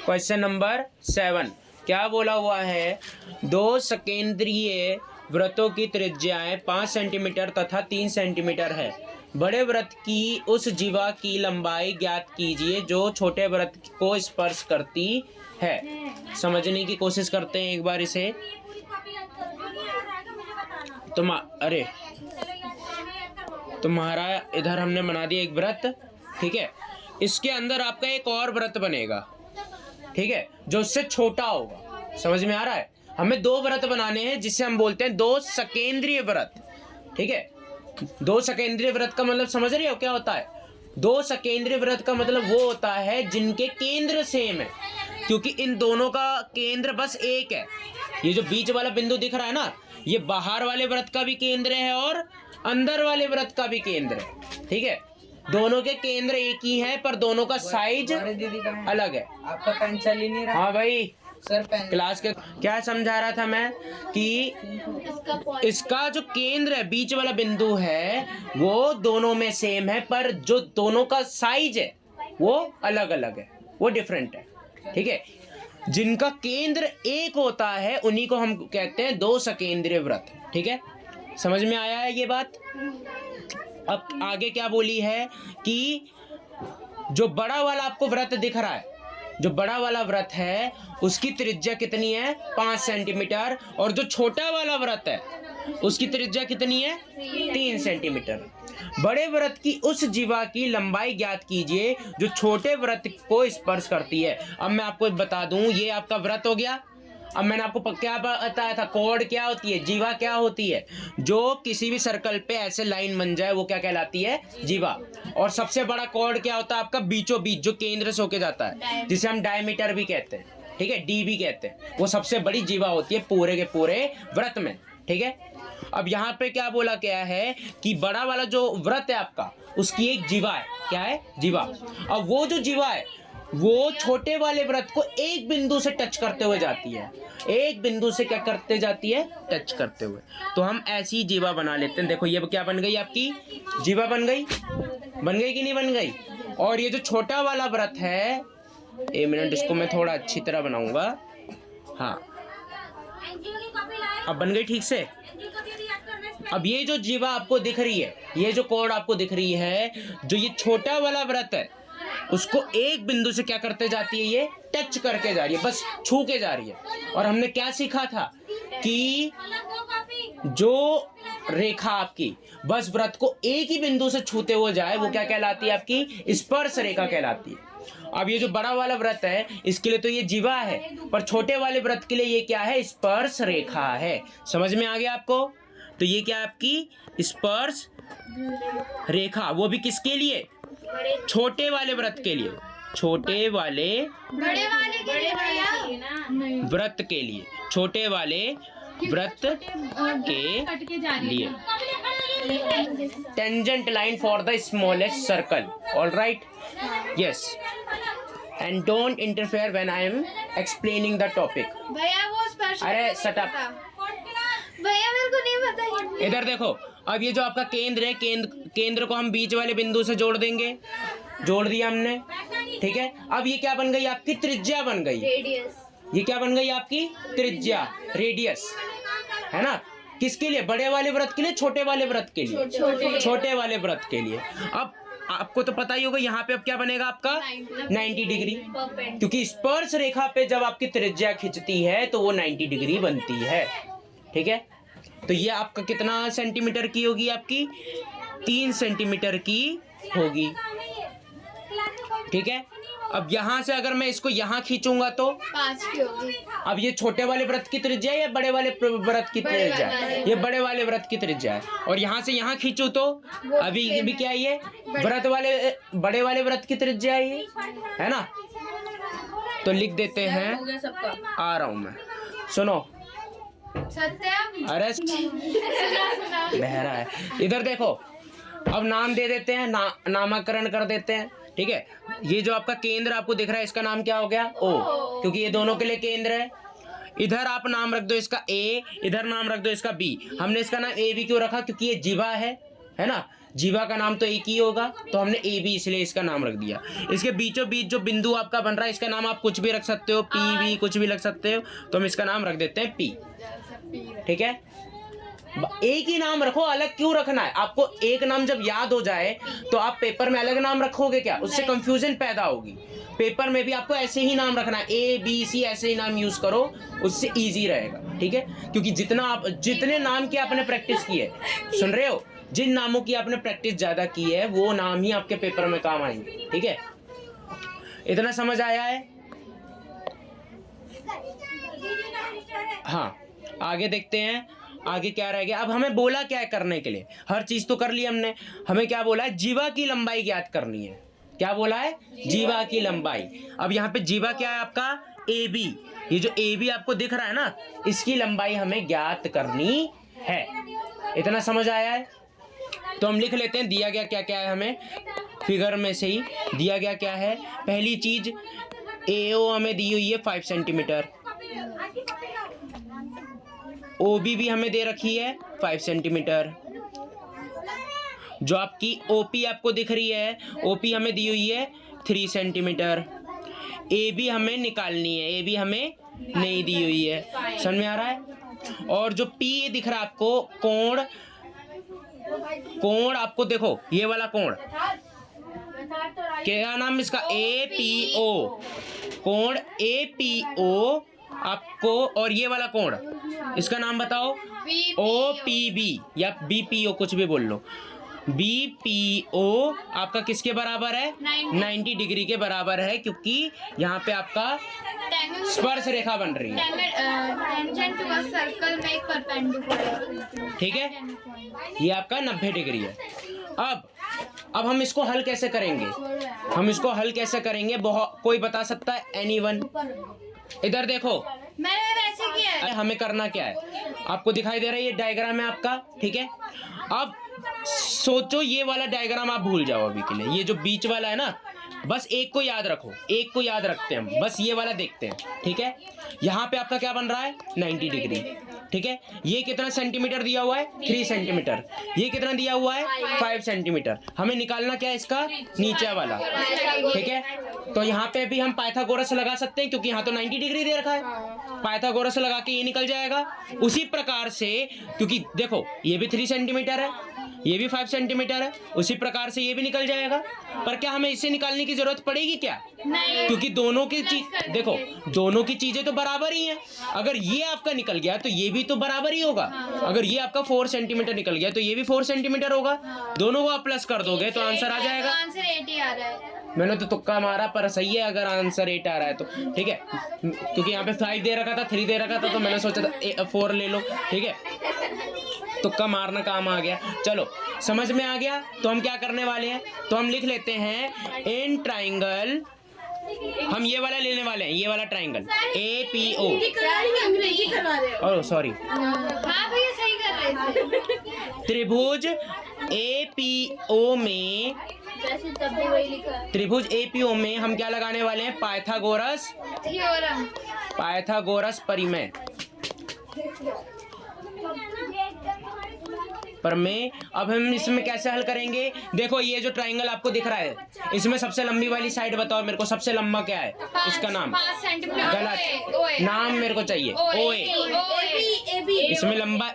Question number 7 क्या बोला हुआ है? 2 सकेंद्रीय व्रतों की त्रिज्याएं 5 सेंटीमीटर तथा 3 सेंटीमीटर है। बड़े व्रत की उस जीवा की लंबाई ज्ञात कीजिए जो छोटे व्रत को स्पर्श करती है। समझने की कोशिश करते हैं एक बार इसे। अरे तुम्हारा इधर हमने बना दिया एक व्रत, ठीक है। इसके अंदर आपका एक और व्रत बनेगा, ठीक है, जो उससे छोटा होगा। समझ में आ रहा है? हमें 2 व्रत बनाने हैं जिसे हम बोलते हैं 2 सकेंद्रीय व्रत, ठीक है। 2 सकेंद्रीय व्रत का मतलब समझ रहे हो क्या होता है? 2 सकेंद्रीय व्रत का मतलब वो होता है जिनके केंद्र सेम है, क्योंकि इन दोनों का केंद्र बस एक है। ये जो बीच वाला बिंदु दिख रहा है ना, ये बाहर वाले व्रत का भी केंद्र है और अंदर वाले व्रत का भी केंद्र है, ठीक है। दोनों के केंद्र एक ही है पर दोनों का साइज अलग है। आपका पेन चल ही नहीं रहा। हाँ भाई सर पेन क्लास के क्या समझा रहा था मैं कि इसका जो केंद्र है, बीच वाला बिंदु है, वो दोनों में सेम है पर जो दोनों का साइज है वो अलग अलग है, वो डिफरेंट है, ठीक है। जिनका केंद्र एक होता है उन्हीं को हम कहते हैं 2 सकेंद्रीय व्रत, ठीक है। समझ में आया है ये बात? अब आगे क्या बोली है कि जो बड़ा वाला आपको व्रत दिख रहा है, जो बड़ा वाला व्रत है उसकी त्रिज्या कितनी है? 5 सेंटीमीटर। और जो छोटा वाला व्रत है उसकी त्रिज्या कितनी है? 3 सेंटीमीटर। बड़े व्रत की उस जीवा की लंबाई ज्ञात कीजिए जो छोटे व्रत को स्पर्श करती है। अब मैं आपको बता दूं, ये आपका व्रत हो गया। अब मैंने आपको क्या बताया था? कोड क्या होती है, जीवा क्या होती है? जो किसी भी सर्कल पे ऐसे लाइन बन जाए वो क्या कहलाती है? जीवा। और सबसे बड़ा कोड क्या होता है आपका? बीचों बीच, जो केंद्र से होके जाता है, जिसे हम डायमीटर भी कहते हैं, ठीक है, डी भी कहते हैं। वो सबसे बड़ी जीवा होती है पूरे के पूरे व्रत में, ठीक है। अब यहाँ पे क्या बोला गया है कि बड़ा वाला जो व्रत है आपका, उसकी एक जीवा है। क्या है? जीवा। अब वो जो जीवा है वो छोटे वाले व्रत को एक बिंदु से टच करते हुए जाती है। एक बिंदु से क्या करते जाती है? टच करते हुए। तो हम ऐसी जीवा बना लेते हैं। देखो ये क्या बन गई आपकी? जीवा बन गई। बन गई कि नहीं बन गई? और ये जो छोटा वाला व्रत है, 1 मिनट, इसको मैं थोड़ा अच्छी तरह बनाऊंगा। हाँ, अब बन गई ठीक से। अब ये जो जीवा आपको दिख रही है, ये जो कोड आपको दिख रही है, जो ये छोटा वाला व्रत है उसको एक बिंदु से क्या करते जाती है? ये टच करके जा रही है, बस छू के जा रही है। और हमने क्या सीखा था कि जो रेखा आपकी बस व्रत को एक ही बिंदु से छूते हुए जाए वो क्या कहलाती है? आपकी स्पर्श रेखा कहलाती है। अब ये जो बड़ा वाला व्रत है इसके लिए तो ये जीवा है, पर छोटे वाले व्रत के लिए ये क्या है? स्पर्श रेखा है। समझ में आ गया आपको? तो ये क्या है आपकी? स्पर्श रेखा। वो भी किसके लिए? छोटे वाले व्रत के लिए। छोटे वाले व्रत के लिए। छोटे वाले व्रत के लिए। Tangent line for the smallest circle. All right? Yes. And don't interfere when I am explaining the topic. भैया वो स्पर्श। अरे शट अप। भैया मेरे को नहीं पता। इधर देखो, अब ये जो आपका केंद्र है, केंद्र को हम बीच वाले बिंदु से जोड़ देंगे। जोड़ दिया हमने, ठीक है। अब ये क्या बन गई? आपकी त्रिज्या बन गई। रेडियस। ये क्या बन गई? आपकी त्रिज्या, रेडियस, है ना। किसके लिए? बड़े वाले व्रत के लिए, छोटे वाले व्रत के लिए? छोटे वाले व्रत के लिए। अब आपको तो पता ही होगा यहाँ पे अब क्या बनेगा आपका? 90 डिग्री, क्योंकि स्पर्श रेखा पे जब आपकी त्रिज्या खिंचती है तो वो 90 डिग्री बनती है, ठीक है। तो ये आपका कितना सेंटीमीटर की होगी? आपकी 3 सेंटीमीटर की होगी, ठीक है। अब यहां से अगर मैं इसको यहां खींचूंगा तो 5 की होगी। अब ये छोटे वाले व्रत की त्रिज्या है या बड़े वाले व्रत की त्रिज्या है? ये बड़े वाले व्रत की त्रिज्या है। और यहां से यहां खींचू तो अभी क्या है? ये व्रत वाले, बड़े वाले व्रत की त्रिज्या है, ये है ना। तो लिख देते हैं, आ रहा हूं मैं, सुनो। सत्यम। अरे बहरा है। इधर देखो, अब नाम दे देते हैं, नामकरण कर देते हैं, ठीक है। ये जो आपका केंद्र आपको दिख रहा है इसका नाम क्या हो गया? ओ, क्योंकि ये दोनों के लिए केंद्र है। इधर आप नाम रख दो इसका ए, इधर नाम रख दो इसका बी। हमने इसका नाम ए बी क्यों रखा? क्योंकि ये जीवा है ना। जीवा का नाम तो एक ही होगा, तो हमने ए बी इसलिए इसका नाम रख दिया। इसके बीचों बीच जो बिंदु आपका बन रहा है, इसका नाम आप कुछ भी रख सकते हो, पी वी कुछ भी रख सकते हो, तो हम इसका नाम रख देते हैं पी। ठीक है, एक ही नाम रखो, अलग क्यों रखना है? आपको एक नाम जब याद हो जाए तो आप पेपर में अलग नाम रखोगे क्या? उससे कंफ्यूजन पैदा होगी। पेपर में भी आपको ऐसे ही नाम रखना है, ए बी सी ऐसे ही नाम यूज करो, उससे इजी रहेगा। ठीक है, क्योंकि जितने नाम की आपने प्रैक्टिस की है, सुन रहे हो, जिन नामों की आपने प्रैक्टिस ज्यादा की है वो नाम ही आपके पेपर में काम आएंगे। ठीक है, इतना समझ आया है? हाँ, आगे देखते हैं, आगे क्या रह गया। अब हमें बोला क्या है करने के लिए? हर चीज तो कर ली हमने। हमें क्या बोला है? जीवा की लंबाई ज्ञात करनी है। क्या बोला है? जीवा की लंबाई। अब यहाँ पे जीवा क्या है आपका? A B. ये जो ए बी आपको दिख रहा है ना, इसकी लंबाई हमें ज्ञात करनी है। इतना समझ आया है? तो हम लिख लेते हैं दिया गया क्या क्या है हमें, फिगर में से ही दिया गया क्या है। पहली चीज AO हमें दी हुई है 5 सेंटीमीटर, OB भी हमें दे रखी है 5 सेंटीमीटर, जो आपकी OP आपको दिख रही है, OP हमें दी हुई है 3 सेंटीमीटर, AB हमें निकालनी है, AB हमें नहीं दी हुई है। समझ में आ रहा है? और जो P दिख रहा है आपको, कोण आपको देखो, ये वाला कोण क्या नाम इसका? APO, कोण APO आपको, और ये वाला कोण इसका नाम बताओ? OPB या BPO, कुछ भी बोल लो। BPO आपका किसके बराबर है? 90 डिग्री के बराबर है, क्योंकि यहाँ पे आपका स्पर्श रेखा बन रही है। टेंजेंट टू अ सर्कल में एक परपेंडिकुलर। ठीक है, ये आपका 90 डिग्री है। अब हम इसको हल कैसे करेंगे? हम इसको हल कैसे करेंगे? कोई बता सकता है? एनीवन? इधर देखो, मैंने वैसे किया है। हमें करना क्या है आपको दिखाई दे रहा है, ये डायग्राम है आपका। ठीक है, अब सोचो, ये वाला डायग्राम आप भूल जाओ अभी के लिए। ये जो बीच वाला है ना, बस एक को याद रखो, एक को याद रखते हैं हम, बस ये वाला देखते हैं। ठीक है, यहाँ पे आपका क्या बन रहा है? 90 डिग्री। ठीक है, ये कितना सेंटीमीटर दिया हुआ है? 3 सेंटीमीटर। ये कितना दिया हुआ है? 5 सेंटीमीटर। हमें निकालना क्या है? इसका नीचे वाला। ठीक है, तो यहाँ पे भी हम पाइथागोरस लगा सकते हैं, क्योंकि यहाँ तो 90 डिग्री दे रखा है। पाइथागोरस लगा के ये निकल जाएगा। उसी प्रकार से, क्योंकि देखो ये भी 3 सेंटीमीटर है, ये भी 5 सेंटीमीटर है, उसी प्रकार से ये भी निकल जाएगा। पर क्या हमें इसे निकालने की जरूरत पड़ेगी क्या? नहीं, क्योंकि दोनों की चीज देखो, दोनों की चीजें तो बराबर ही हैं। अगर ये आपका निकल गया तो ये भी तो बराबर ही होगा। अगर ये आपका 4 सेंटीमीटर निकल गया तो ये भी 4 सेंटीमीटर होगा। दोनों को आप प्लस कर दोगे तो आंसर आ जाएगा। आंसर 80 आ रहा है। मैंने तो तुक्का मारा, पर सही है अगर आंसर 8 आ रहा है तो। ठीक है, क्योंकि यहाँ पे 5 दे रखा था, 3 दे रखा था, तो मैंने सोचा था 4 ले लो। ठीक है, तुक्का मारना काम आ गया। चलो, समझ में आ गया। तो हम क्या करने वाले हैं? तो हम लिख लेते हैं इन ट्राइंगल, हम ये वाला लेने वाले हैं, ये वाला ट्राइंगल APO। ओह सॉरी, हाँ भैया सही कर रहे थे। त्रिभुज APO में, तब भी वही लिखा है। त्रिभुज APO में हम क्या लगाने वाले हैं? Pythagoras theorem. पाइथागोरस परिमेय। प्रमेय। अब हम इसमें कैसे हल करेंगे? देखो, ये जो ट्राइंगल आपको दिख रहा है, इसमें सबसे लंबी वाली साइड बताओ मेरे को, सबसे लंबा क्या है? इसका नाम 5 सेंटीमीटर। गलत, नाम मेरे को चाहिए। OA। इसमें लंबा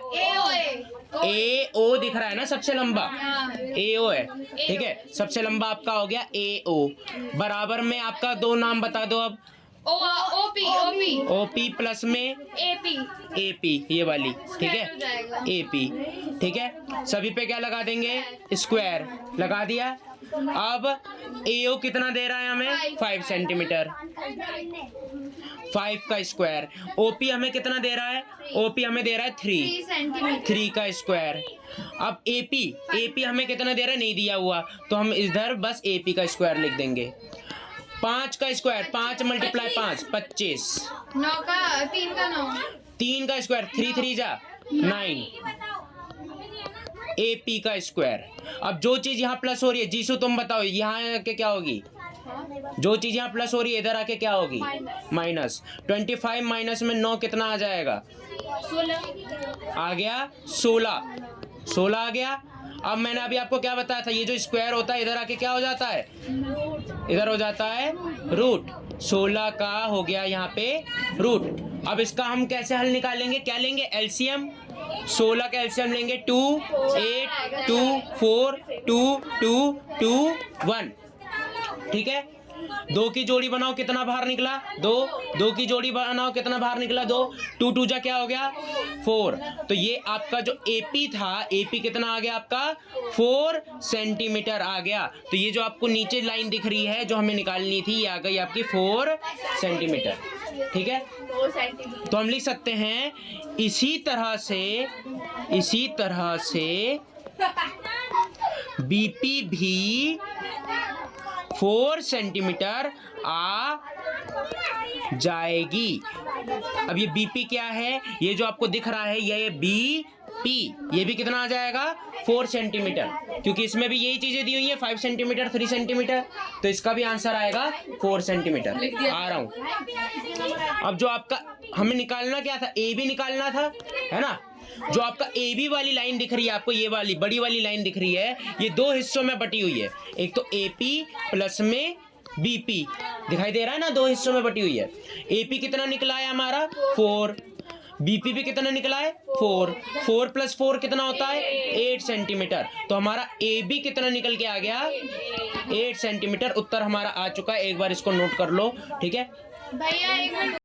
AO दिख रहा है ना, सबसे लंबा AO है। ठीक है, सबसे लंबा आपका हो गया AO। बराबर में आपका दो नाम बता दो अब। OP प्लस में AP, ये वाली। ठीक है, AP। ठीक है, सभी पे क्या लगा देंगे? स्क्वायर लगा दिया। अब AO कितना दे रहा है हमें? 5 सेंटीमीटर, 5 का स्क्वायर। OP हमें कितना दे रहा है? OP हमें दे रहा है 3 का स्क्वायर। अब AP हमें कितना दे रहा है? नहीं दिया हुआ, तो हम इधर बस AP का स्क्वायर लिख देंगे। 5 का स्क्वायर, 5 मल्टीप्लाई 5, 25। 9 का 3 का 9, 3 का स्क्वायर, 3 3 जा 9। AP का स्क्वायर। अब जो चीज यहाँ प्लस हो रही है, जीसू तुम बताओ, यहाँ आके क्या होगी? जो चीज यहाँ प्लस हो रही है इधर आके क्या होगी? माइनस। 25 माइनस में 9 कितना आ जाएगा? 16 आ गया 16 आ गया। अब मैंने अभी आपको क्या बताया था, ये जो स्क्वायर होता है इधर आके क्या हो जाता है, इधर हो जाता है रूट। 16 का हो गया यहाँ पे रूट। अब इसका हम कैसे हल निकालेंगे, क्या लेंगे, एलसीएम। 16 का एलसीएम लेंगे 2, 8, 2, 4, 2, 2, 2, 1। ठीक है, 2 की जोड़ी बनाओ कितना बाहर निकला, 2। 2 की जोड़ी बनाओ कितना बाहर निकला, 2। 2 2 जा क्या हो गया, 4। तो ये आपका जो एपी था, एपी कितना आ गया आपका, 4 सेंटीमीटर आ गया। तो ये जो आपको नीचे लाइन दिख रही है जो हमें निकालनी थी, ये आ गई आपकी 4 सेंटीमीटर। ठीक है, 4 सेंटीमीटर। तो हम लिख सकते हैं इसी तरह से बीपी भी 4 सेंटीमीटर आ जाएगी। अब ये बीपी क्या है, ये जो आपको दिख रहा है ये बीपी, ये भी कितना आ जाएगा, 4 सेंटीमीटर, क्योंकि इसमें भी यही चीजें दी हुई है, 5 सेंटीमीटर, 3 सेंटीमीटर, तो इसका भी आंसर आएगा 4 सेंटीमीटर। आ रहा हूं। अब जो आपका हमें निकालना क्या था, ए बी निकालना था, है ना। जो आपका ए बी वाली लाइन दिख रही है आपको, ये वाली बड़ी वाली लाइन दिख रही है, ये 2 हिस्सों में बटी हुई है। एक तो एपी प्लस में बीपी दिखाई दे रहा है ना, 2 हिस्सों में बटी हुई है। एपी कितना निकला है हमारा, 4। बीपी भी कितना निकला है, 4। 4 + 4 कितना होता है, 8 सेंटीमीटर। तो हमारा ए बी कितना निकल के आ गया, 8 सेंटीमीटर। उत्तर हमारा आ चुका है, एक बार इसको नोट कर लो। ठीक है भैया एक मिनट